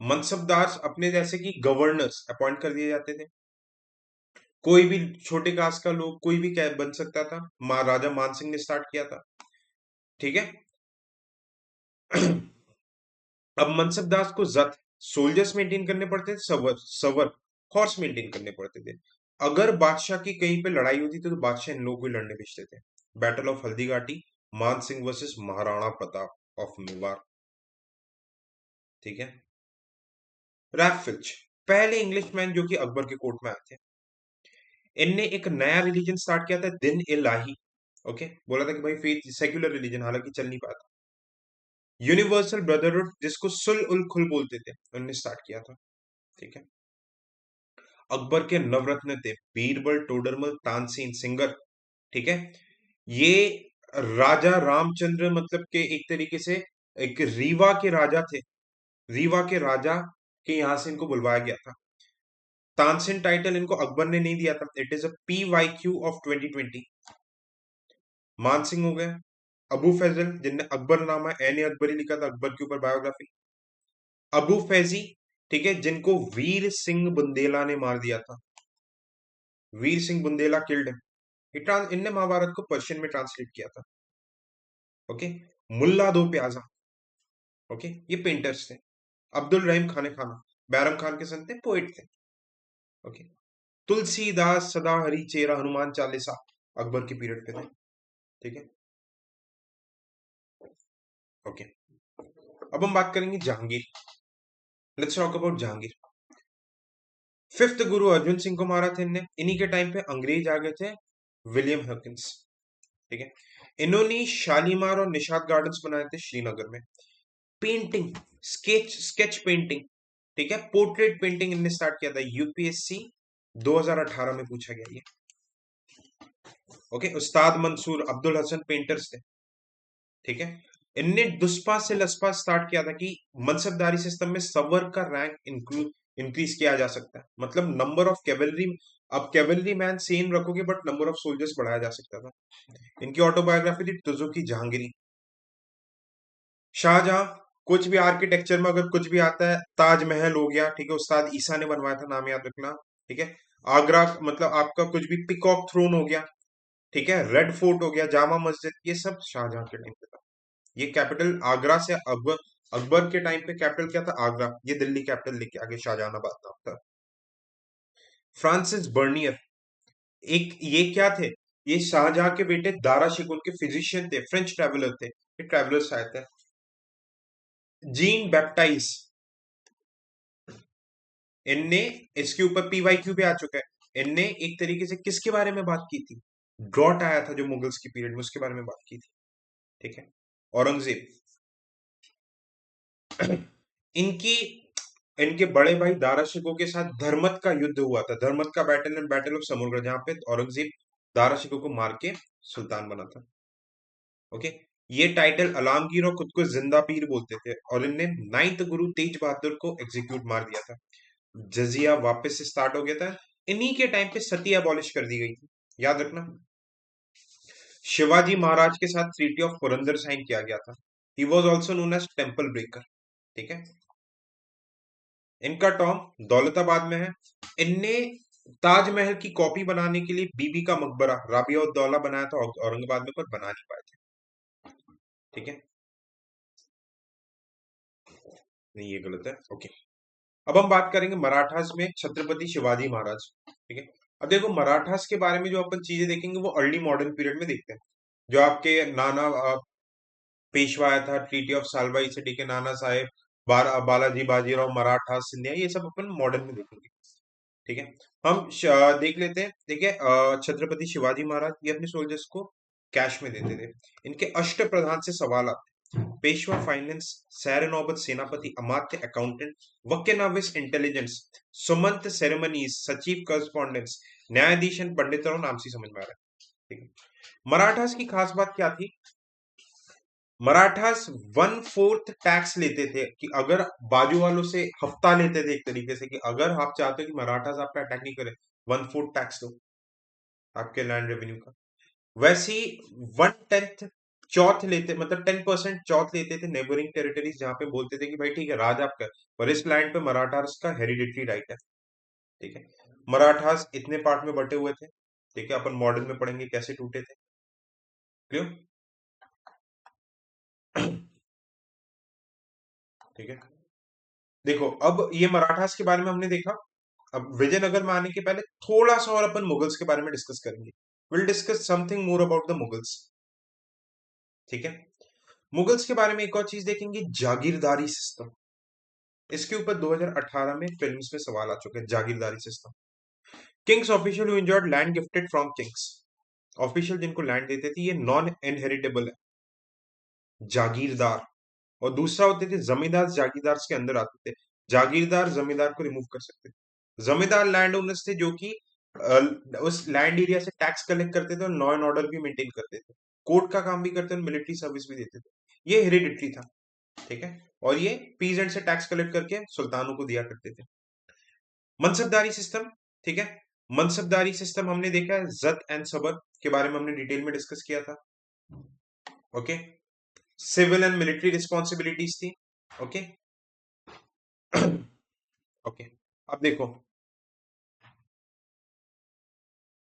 मनसबदार अपने जैसे कि गवर्नर्स अपॉइंट कर दिए जाते थे, कोई भी छोटे कास्ट का लोग कोई भी क्या बन सकता था, राजा मान सिंह ने स्टार्ट किया था, ठीक है। अब मनसबदार को जत सोल्जर्स मेंटेन करने पड़ते थे, सवर सवर हॉर्स मेंटेन करने पड़ते थे। अगर बादशाह की कहीं पे लड़ाई होती थी तो बादशाह इन लोगों को लड़ने भेजते थे। बैटल ऑफ हल्दीघाटी, मान सिंह वर्सेस महाराणा प्रताप ऑफ मेवाड़, ठीक है। रैफिल्च, पहले इंग्लिशमैन जो कि अकबर के कोर्ट में आए थे, इनने एक नया रिलीजन स्टार्ट किया था, दिन इलाही, ओके, बोला था कि भाई फेथ सेक्युलर रिलीजन, हालांकि चल नहीं पाता। यूनिवर्सल ब्रदरहुड जिसको सुल उल खुल बोलते थे, उन्होंने स्टार्ट किया था, ठीक है। अकबर के नवरत्न थे बीरबल, टोडरमल, तानसेन, सिंगर, ठीक है। ये राजा रामचंद्र मतलब के एक तरीके से एक रीवा के राजा थे, रीवा के राजा के यहां से इनको बुलवाया गया था। तानसेन टाइटल इनको अकबर ने नहीं दिया था, it is a PYQ of 2020। Mansingh हो गए, अबू फैजल जिनने अकबर नामा एन अकबरी लिखा था, अकबर के ऊपर बायोग्राफी, अबू फैजी, ठीक है, जिनको वीर सिंह बुंदेला ने मार दिया था, वीर सिंह बुंदेला किल्ड हिम, इनने महाभारत को पर्शियन में ट्रांसलेट किया था, ओके। मुल्ला दो प्याजा, ओके, ये पेंटर्स थे। अब्दुल रहीम खाने खाना, बैरम खान के सन थे, पोइट थे, ओके। तुलसीदास सदा हरी चेरा, हनुमान चालीसा अकबर के पीरियड पे थे, ठीक है, ओके। अब हम बात करेंगे Jahangir, let's talk about Jahangir. Fifth गुरु अर्जुन सिंह को मारा था इनने, इन्हीं के टाइम पे अंग्रेज आ गए थे, विलियम हॉकिंस, ठीक है। इन्होंने शालीमार और निशात गार्डन्स बनाए थे श्रीनगर में। पेंटिंग, स्केच पेंटिंग, ठीक है, पोर्ट्रेट पेंटिंग इनने स्टार्ट किया था, यूपीएससी 2018 में पूछा गया ये, ओके। उस्ताद मंसूर अब्दुल हसन पेंटर्स थे, ठीक है। इनने दुष्पा से लसपा स्टार्ट किया था कि मनसबदारी सिस्टम में सवर का रैंक इंक्रीज किया जा सकता है, मतलब नंबर ऑफ कैवलरी, अब कैवलरी मैन सेम रखोगे बट नंबर ऑफ सोल्जर्स बढ़ाया जा सकता था। इनकी ऑटोबायोग्राफी थी तुजुकी जहांगीरी। शाहजहां, कुछ भी आर्किटेक्चर में अगर कुछ भी आता है, ताजमहल हो गया, ठीक है, उस्ताद ईसा ने बनवाया था, नाम याद रखना, ठीक है। आगरा मतलब आपका कुछ भी, पिकॉक थ्रोन हो गया, ठीक है, रेड फोर्ट हो गया, जामा मस्जिद, ये सब शाहजहां के टाइम पे था। ये कैपिटल आगरा से अकबर, अकबर के टाइम पे कैपिटल क्या था, आगरा, ये दिल्ली कैपिटल लेके आगे शाहजहानाबाद नाम था। फ्रांसिस बर्नियर, एक ये क्या थे, ये शाहजहां के बेटे दारा शिकोह के फिजिशियन थे, फ्रेंच ट्रैवलर थे, ये ट्रैवलर्स आए थे। जीन बैप्टाइज, इनने, इसके ऊपर PYQ भी आ चुका है, इनने एक तरीके से किसके बारे में बात की थी, ड्रॉट आया था जो मुगल्स की पीरियड में, उसके बारे में बात की थी, ठीक है। औरंगजेब, इनकी, इनके बड़े भाई दारा शिकोह के साथ धर्मत का युद्ध हुआ था, धर्मत का बैटल एंड बैटल ऑफ समुद्र, जहां पे औरंगजेब दारा शिकोह को मार के सुल्तान बना था, ओके। ये टाइटल अलामगीर और खुद को जिंदा पीर बोलते थे, और इनने 9th गुरु तेज बहादुर को एग्जीक्यूट मार दिया था। जजिया वापस से स्टार्ट हो गया था, इन्हीं के टाइम पे सती अबॉलिश कर दी गई थी, याद रखना। शिवाजी महाराज के साथ ट्रीटी ऑफ पुरंदर साइन किया गया था, he was also known as temple breaker, ठीक है। इनका टॉम दौलताबाद में है, इनने ताजमहल की कॉपी बनाने के लिए बीबी का मकबरा राबिया उद दौला बनाया था औरंगाबाद में, पर बना नहीं पाए थे, ठीक है, नहीं ये गलत है, ओके। अब हम बात करेंगे मराठास में छत्रपति शिवाजी महाराज, ठीक है। अब देखो मराठास के बारे में जो अपन चीजें देखेंगे वो अर्ली मॉडर्न पीरियड में देखते हैं, जो आपके नाना पेशवा आया था, ट्रीटी ऑफ सालबाई से टीके नाना साहेब, बालाजी बाजीराव मराठा सिंधिया, ये सब अपन मॉडर्न में देखेंगे। ठीक है, हम देख लेते हैं। देखिए छत्रपति शिवाजी महाराज ये अपने सोल्जर्स को कैश में देते थे। इनके अष्ट प्रधान से सवाल आते हैं। पेशवा फाइनेंस, सैर नौबत सेनापति, अमात्य accountant, वक्य Navis intelligence, Sumant ceremonies, सचिव करस्पॉन्डेंस, न्यायाधीश एंड पंडितों, नाम से समझ में आ रहा है। ठीक है, मराठास की खास बात क्या थी? मराठास 1/4 टैक्स लेते थे, कि अगर बाजू वालों से हफ्ता लेते थे एक तरीके से, कि अगर आप चाहते हो कि मराठास आप पे अटैक नहीं करे, 1/4 टैक्स दो आपके लैंड रेवेन्यू का। वैसे ही 1/10 चौथ लेते, मतलब 10% चौथ लेते थे नेबरिंग टेरिटरीज, जहां पे बोलते थे कि भाई ठीक है राज आपका है, पर इस लैंड पे मराठास का हेरिडिटरी राइट है। ठीक है, मराठास इतने पार्ट में बटे हुए थे। ठीक है, अपन मॉडर्न में पढ़ेंगे कैसे टूटे थे। क्लियर? ठीक है, देखो अब ये मराठास के बारे में हमने देखा। अब विजयनगर में आने के पहले थोड़ा सा और अपन मुगल्स के बारे में डिस्कस करेंगे। Will discuss something more about the Mughals. ठीक है, मुगल्स के बारे में एक और चीज देखेंगे, जागीरदारी सिस्टम। इसके ऊपर 2018 में फिल्म्स में सवाल आ चुके हैं, जागीरदारी system. King's official who enjoyed land gifted from kings, official जिनको लैंड देते थे, ये नॉन इनहेरिटेबल है, जागीरदार। और दूसरा होते थे जमींदार, जागीरदार के अंदर आते थे। जागीरदार जमींदार को रिमूव कर सकते थे। जमींदार लैंड ओनर्स थे जो कि उस लैंड एरिया से टैक्स कलेक्ट करते थे और लॉ एंड ऑर्डर भी मेंटेन करते थे, कोर्ट का काम भी करते थे, मिलिट्री सर्विस भी देते थे। ये हेरिडिटरी था। ठीक है, और ये पीजेंट से टैक्स कलेक्ट करके सुल्तानों को दिया करते थे। मनसबदारी सिस्टम। ठीक है, मनसबदारी सिस्टम हमने देखा है, जत एंड सबर के बारे में हमने डिटेल में डिस्कस किया था। Okay, civil and military responsibilities थी। ओके ओके, अब देखो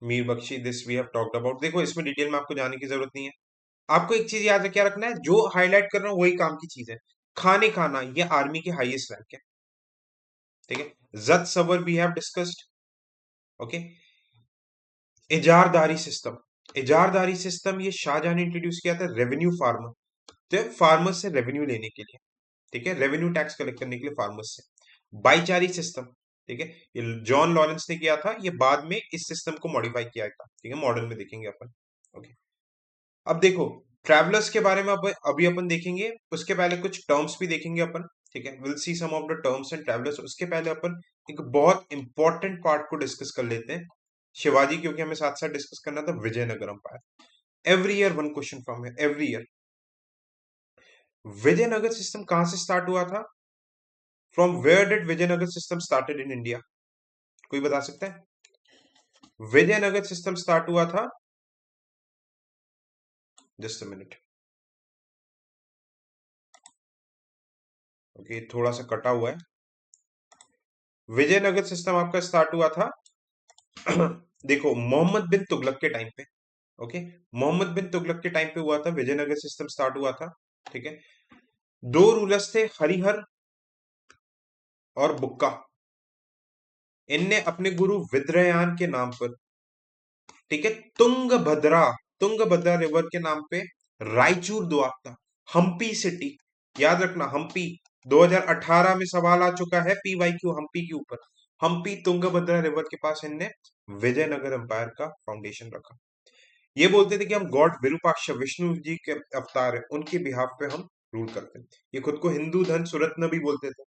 Mir Bakhshi, this we have talked about. देखो इसमें डिटेल में आपको जाने की जरूरत नहीं है। आपको एक चीज याद क्या रखना है, जो हाईलाइट कर रहा हूं वही काम की चीज है। खाने खाना, ये आर्मी की हाईएस्ट रैंक है। ठीक है, zat sawar we have discussed. Okay, ijaradari system. Ijaradari system ये शाहजहां ने इंट्रोड्यूस किया था, रेवेन्यू फार्मर, तो फार्मर से रेवेन्यू लेने के लिए। ठीक है, रेवेन्यू टैक्स कलेक्ट करने के लिए फार्मर्स से। बाईचारी सिस्टम। ठीक है, ये जॉन लॉरेंस ने किया था, ये बाद में इस सिस्टम को मॉडिफाई किया था। ठीक है, मॉडर्न में देखेंगे अपन। ओके, अब देखो ट्रैवलर्स के बारे में अभी अपन देखेंगे, उसके पहले कुछ टर्म्स भी देखेंगे अपन। ठीक है, will see some of the terms and travellers. उसके पहले अपन एक बहुत इंपॉर्टेंट पार्ट को डिस्कस कर लेते हैं, शिवाजी, क्योंकि हमें साथ साथ डिस्कस करना था Vijayanagara empire. Every year one question from है, एवरी ईयर। विजयनगर सिस्टम कहां से स्टार्ट हुआ था? From where did Vijayanagara system started in India? कोई बता सकता है? विजयनगर सिस्टम स्टार्ट हुआ था, जस्ट अ मिनट। ओके, थोड़ा सा कटा हुआ है। विजयनगर सिस्टम आपका स्टार्ट हुआ था देखो मोहम्मद बिन तुगलक के टाइम पे। ओके, मोहम्मद बिन तुगलक के टाइम पे हुआ था, विजयनगर सिस्टम स्टार्ट हुआ था। ठीक है, दो रूलर्स थे, हरिहर और बुक्का। इनने अपने गुरु विद्रयान के नाम पर, ठीक है, तुंगभद्रा रिवर के नाम पे रायचूर दुआ था, हम्पी सिटी। याद रखना हम्पी, 2018 में सवाल आ चुका है पीवाईक्यू हम्पी के ऊपर। हम्पी तुंगभद्रा रिवर के पास इनने विजयनगर एम्पायर का फाउंडेशन रखा। ये बोलते थे कि हम गॉड विरूपाक्ष विष्णु जी के अवतार है, उनके बिहाफ पे हम रूल करते हैं। ये खुद को हिंदू धन सुरत्न भी बोलते थे।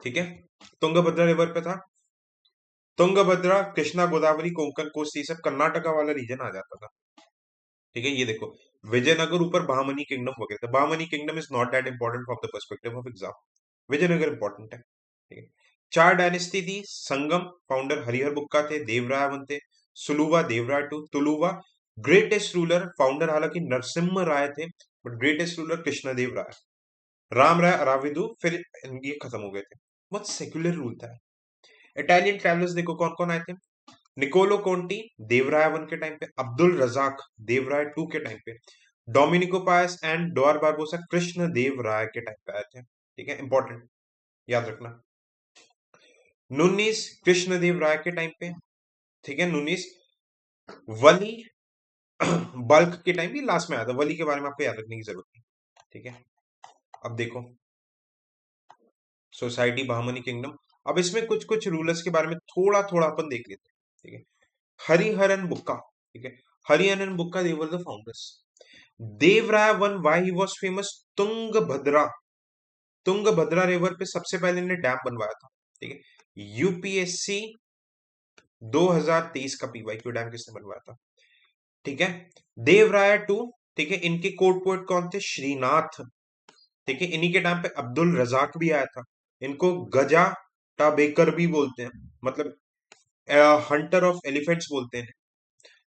ठीक है, तुंगभद्रा रिवर पे था। तुंगभद्रा, कृष्णा, गोदावरी, कोंकण, कोसी, सब कर्नाटका वाला रीजन आ जाता था। ठीक है, ये देखो विजयनगर ऊपर बहामनी किंगडम वगैरह था। Bahmani kingdom is not that important from the perspective of exam. Vijayanagara important है। ठीक है, चार डायनेस्टी थी, संगम, फाउंडर हरिहर बुक्का थे, देवराय वन थे, Saluva, Devaraya two, Tuluva, greatest ruler, founder हालांकि नरसिम्हा राय थे, but greatest ruler Krishnadeva Rai, Ram Rai Aravidu, फिर ये खत्म हो गए थे। बहुत सेक्युलर रूल था। इटालियन ट्रैवलर्स देखो कौन कौन आए थे। निकोलो कोंटी, देवराय वन के टाइम पे, अब्दुल रजाक, देवराय टू के टाइम पे, Domingo Paes and Duarte Barbosa, Krishna Deva Rai के टाइम पे आए थे। ठीक है, इंपॉर्टेंट, याद रखना। नुन्नीस, कृष्ण देव राय के टाइम पे। ठीक है, नुन्नीस, वली, बल्क के टाइम भी लास्ट में आया था, वली के बारे में आपको याद रखने की जरूरत नहीं। ठीक है, अब देखो सोसाइटी बहामनी किंगडम। अब इसमें कुछ कुछ रूलर्स के बारे में थोड़ा थोड़ा अपन देख लेते हैं। ठीक है, हरिहरन बुक्का। ठीक है, Hariharan Bukka, they were the founders. Devaraya one why he was famous, Tungabhadra. Tungabhadra river पे सबसे पहले इन्हें डैम बनवाया था। ठीक है, यूपीएससी 2023 का पीवाईक्यू डैम किसने बनवाया था। ठीक है, देवराय टू। ठीक है, इनके कोर्ट पोएट कौन थे, श्रीनाथ। ठीक है, इन्हीं के टाइम पे अब्दुल रजाक भी आया था। इनको गजा टाबेकर भी बोलते हैं, मतलब हंटर ऑफ एलिफेंट्स बोलते हैं।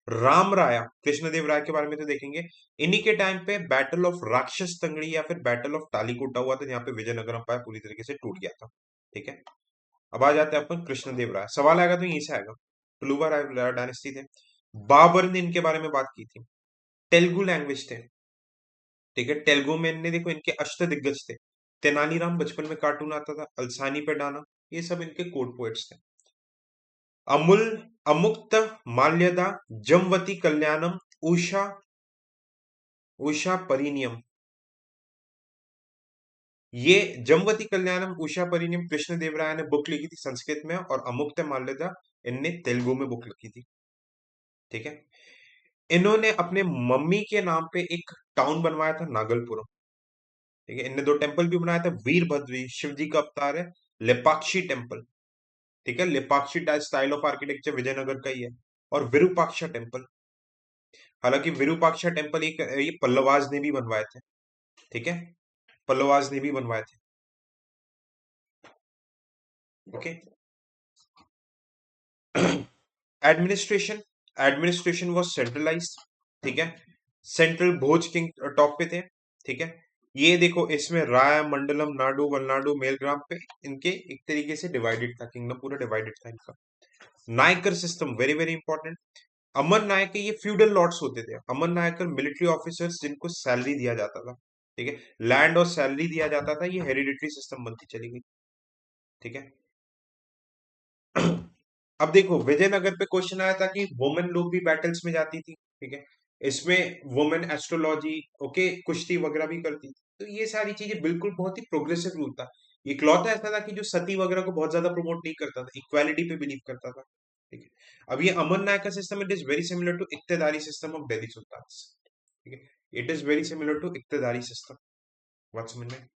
राम राया, कृष्णदेव राय के बारे में तो देखेंगे। इन्हीं के टाइम पे बैटल ऑफ राक्षस तंगड़ी या फिर बैटल ऑफ तालीकोटा हुआ था, जहां पे विजयनगर एम्पायर पूरी तरीके से टूट गया था। ठीक है, अब आ जाते हैं अपन कृष्णदेव राय। सवाल आएगा तो यहीं से आएगा, प्लुवा राय डायनेस्टी थे। बाबर ने इनके बारे में बात की थी। तेलुगु लैंग्वेज थे। ठीक है, तेलुगु में इनने, देखो इनके अष्ट दिग्गज थे। तेनालीराम बचपन में कार्टून आता था, अल्सानी पे डाना, ये सब इनके कोड पोएट्स थे। अमुल, अमुक्त माल्यदा, जमवती कल्याणम, उषा, उषा परिनियम। ये जमवती कल्याणम, उषा परिनियम कृष्णदेव राय ने बुक लिखी थी संस्कृत में, और अमुक्त माल्यदा इनने तेलुगु में बुक लिखी थी। ठीक है, इन्होंने अपने मम्मी के नाम पे एक टाउन बनवाया था, नागलपुरम। ठीक है, इनने दो टेम्पल भी बनाया था, वीरभद्री शिव जी का अवतार है, लेपाक्षी टेम्पल। ठीक है, Lepakshi style of architecture Vijayanagara का ही है। और विरूपाक्षा टेम्पल, हालांकि विरूपाक्षा टेम्पल एक ये पल्लवाज ने भी बनवाए थे। ठीक है, पल्लवाज ने भी बनवाए थे। Okay, administration, administration was centralised. ठीक है, सेंट्रल भोज किंग टॉप पे थे। ठीक है, ये देखो इसमें राय मंडलम नाडु वलनाडु मेलग्राम पे इनके एक तरीके से डिवाइडेड था, किंगडम पूरा डिवाइडेड था इनका। Nayakar system very very important. Amar Nayak ये फ्यूडल लॉर्ड्स होते थे। अमर नायकर मिलिट्री ऑफिसर्स जिनको सैलरी दिया जाता था। ठीक है, लैंड और सैलरी दिया जाता था, ये हेरिडिटरी सिस्टम बनती चली गई। ठीक है, अब देखो विजयनगर पे क्वेश्चन आया था कि वुमेन लोग भी बैटल्स में जाती थी। ठीक है, इसमें वुमेन एस्ट्रोलॉजी, ओके, कुश्ती वगैरह भी करती थी। तो ये सारी चीजें बिल्कुल बहुत ही प्रोग्रेसिव रूल था। ये इकलौता ऐसा था कि जो सती वगैरह को बहुत ज्यादा प्रमोट नहीं करता था, इक्वालिटी पे बिलीव करता था। ठीक है, अब ये अमर नायक का system, it is very similar to इक्तेदारी सिस्टम ऑफ दिल्ली सुल्तान। ठीक है, it is very similar to इक्तेदारी सिस्टम। बात समझ में?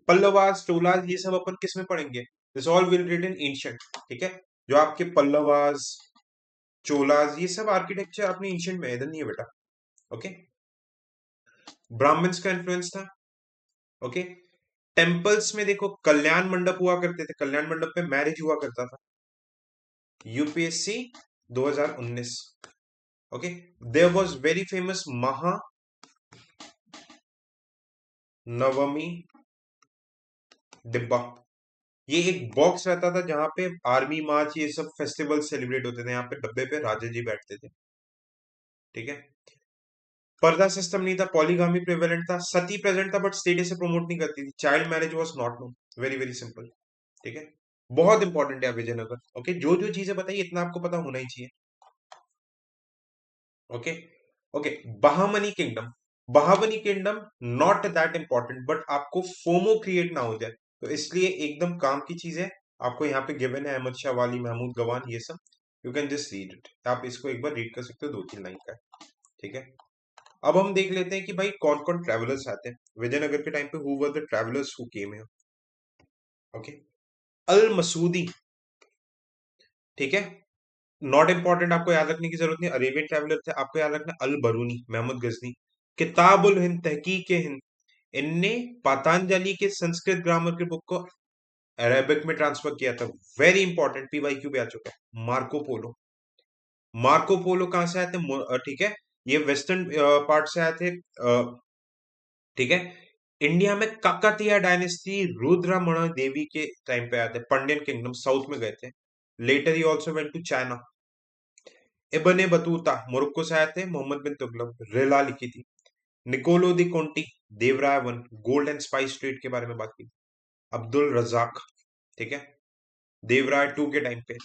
पल्लवास चोलास ये सब अपन किस में पढ़ेंगे, this all will written ancient. ठीक है, जो आपके पल्लवास चोलास ये सब आर्किटेक्चर अपने एंशिएंट में, इधर नहीं है बेटा। ओके, ब्राह्मण्स का इन्फ्लुएंस था। ओके, टेम्पल्स में देखो कल्याण मंडप हुआ करते थे, कल्याण मंडप पे मैरिज हुआ करता था। UPSC 2019। Okay, there was very famous Maha Navami डिब्बा। ये एक बॉक्स रहता था जहां पे आर्मी मार्च ये सब फेस्टिवल सेलिब्रेट होते थे, यहाँ पे डब्बे पे राजा जी बैठते थे। ठीक है, पर्दा सिस्टम नहीं था, पॉलीगामी प्रेवेलेंट था, सती प्रेजेंट था बट स्टेट इसे प्रमोट नहीं करती थी, child marriage was not known. Very very simple. ठीक है, बहुत इंपॉर्टेंट है विजयनगर। ओके, जो जो चीजें बताइए इतना आपको पता होना ही चाहिए। Okay, okay, Bahmani kingdom. Bahmani kingdom not that important, but आपको फोमो क्रिएट ना हो जाए, तो इसलिए एकदम काम की चीज है। आपको यहाँ पे गिवन है अहमद शाह वाली, महमूद गवान, ये सब you can just read it. आप इसको एक बार रीड कर सकते हो, दो तीन लाइन का है। ठीक है, अब हम देख लेते हैं कि भाई कौन कौन ट्रेवलर्स आते हैं विजयनगर के टाइम पे, who were the travellers who came here. Okay, Al Masudi. ठीक है, नॉट इंपॉर्टेंट, आपको याद रखने की जरूरत नहीं। अरेबियन ट्रेवलर थे, आपको याद रखना अल बरूनी, मोहम्मद गजनी। किताबुल हिंद, तहकीक हिंद, इनने पतंजलि के संस्कृत ग्रामर के बुक को अरेबिक में ट्रांसफर किया था। वेरी इंपॉर्टेंट, पीवाईक्यू भी आ चुका है। मार्को पोलो, मार्को पोलो कहां से आए थे? ठीक है, ये वेस्टर्न पार्ट से आए थे। ठीक है, इंडिया में काकतीय डायनेस्टी रुद्रमण देवी के टाइम पे आए थे, पंड्यन किंगडम साउथ में गए थे। Later he also went to China. Ibn Battuta Morocco से आए थे, मोहम्मद बिन तुगलक, रेला लिखी थी। Niccolo de Conti, Devaraya one, gold and spice trade के बारे में बात की। अब्दुल रजाक, ठीक है, देवराय टू के टाइम पे।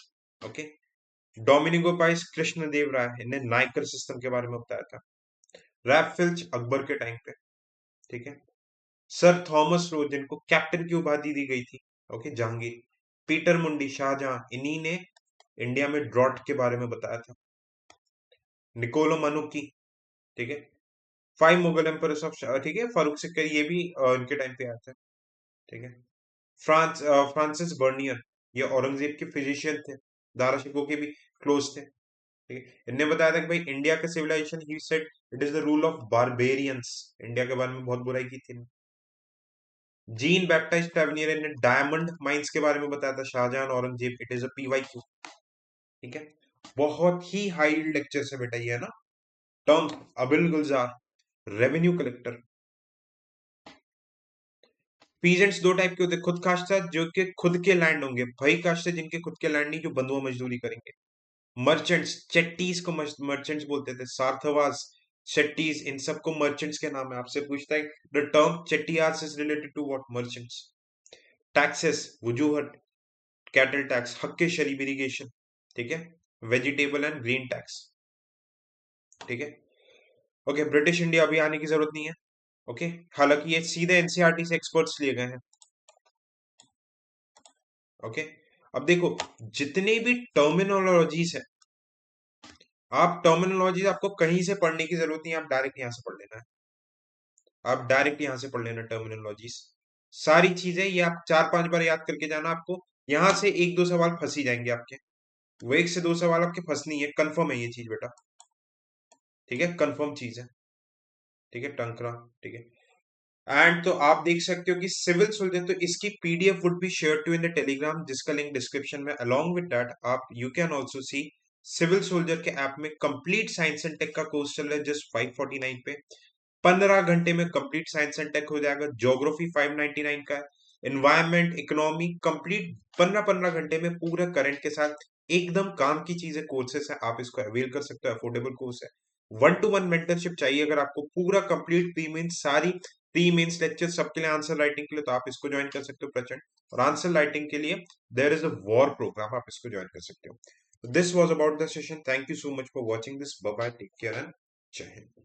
ओके, डोमिनिगो पाइस कृष्ण देव राय ने नायकर सिस्टम के बारे में बताया था। रैफ फिल्च अकबर के टाइम पे, ठीक है। सर थॉमस रो जिनको कैप्टन की उपाधि दी गई थी, ओके, जहांगीर। पीटर मुंडी शाहजहां, इन्हीं ने इंडिया में ड्रॉट के बारे में बताया था। निकोलो मनुकी, ठीक है। 5 मुगल एम्परर्स ऑफ, ठीक है, फारूक सिक्कर, ये भी इनके टाइम पे आया था, ठीक है। फ्रांसिस बर्नियर, ये औरंगजेब के फिजिशियन थे, दारा शिकोह के भी क्लोज थे, ठीक है। इनने बताया था कि भाई इंडिया का civilization, he said it is the rule of barbarians, India के बारे में बहुत बुराई की थी। जीन बैप्टाइज ट्रेवलियर ने डायमंड माइंस के बारे में बताया था, Shahjahan Aurangzeb, it is a PYQ, ठीक है। बहुत ही हाई लेक्चर से बेटा ये है ना। टर्म, अबिल गुलजार, रेवेन्यू कलेक्टर। पीजेंट्स दो टाइप के होते हैं, खुद काश्ता जो के खुद के लैंड होंगे, भाई काश्ता जिनके खुद के लैंड नहीं, जो बंधुआ मजदूरी करेंगे। मर्चेंट्स, चेट्टीज को मर्चेंट्स बोलते थे, सार्थवास, चेट्टीज, इन सबको मर्चेंट्स के नाम है। आपसे पूछता है the term Chettiars is related to what, merchants. Taxes, वजूहत, कैटल टैक्स, हक के शरीफ, इरिगेशन, ठीक है। वेजिटेबल एंड ग्रीन टैक्स, ठीक है। ओके, ब्रिटिश इंडिया अभी आने की जरूरत नहीं है, ओके। हालांकि ये सीधे एनसीईआरटी से एक्सपर्ट्स लिए गए हैं, ओके। अब देखो, जितने भी टर्मिनोलॉजीज है, आप टर्मिनोलॉजीज आपको कहीं से पढ़ने की जरूरत नहीं है, आप डायरेक्ट यहां से पढ़ लेना है। आप डायरेक्ट यहां से पढ़ लेना टर्मिनोलॉजीज, सारी चीजें ये आप 4-5 बार याद करके जाना। आपको यहां से 1-2 सवाल फंस ही जाएंगे आपके, वो 1 से 2 सवाल आपके फंसनी है, कंफर्म है ये चीज बेटा, ठीक है, कंफर्म चीज है, ठीक है, टंकरा, ठीक है। एंड तो आप देख सकते हो कि सिविल सोल्जर, तो इसकी PDF would be share to in the Telegram, जिसका लिंक डिस्क्रिप्शन में। अलोंग विद दैट आप you can also see civil soldier के ऐप में कंप्लीट साइंस एंड टेक का कोर्स चल रहा है जस्ट 549 पे। 15 घंटे में कंप्लीट साइंस एंड टेक हो जाएगा। ज्योग्राफी 599 का है। एनवायरमेंट, इकोनॉमी, कंप्लीट 15-15 घंटे में पूरा करंट के साथ एकदम काम की चीजें, कोर्सेस है, आप इसको अवेल कर सकते हो, अफोर्डेबल कोर्स है। 1-to-1 मेंटरशिप चाहिए अगर आपको, पूरा कंप्लीट प्री मेंस, सारी प्री मेंस लेक्चर सबके लिए, आंसर राइटिंग के लिए, तो आप इसको ज्वाइन कर सकते हो प्रचंड। और आंसर राइटिंग के लिए there is a war program, आप इसको ज्वाइन कर सकते हो। This was about the session, thank you so much for watching this, bye bye, take care and Jai Hind.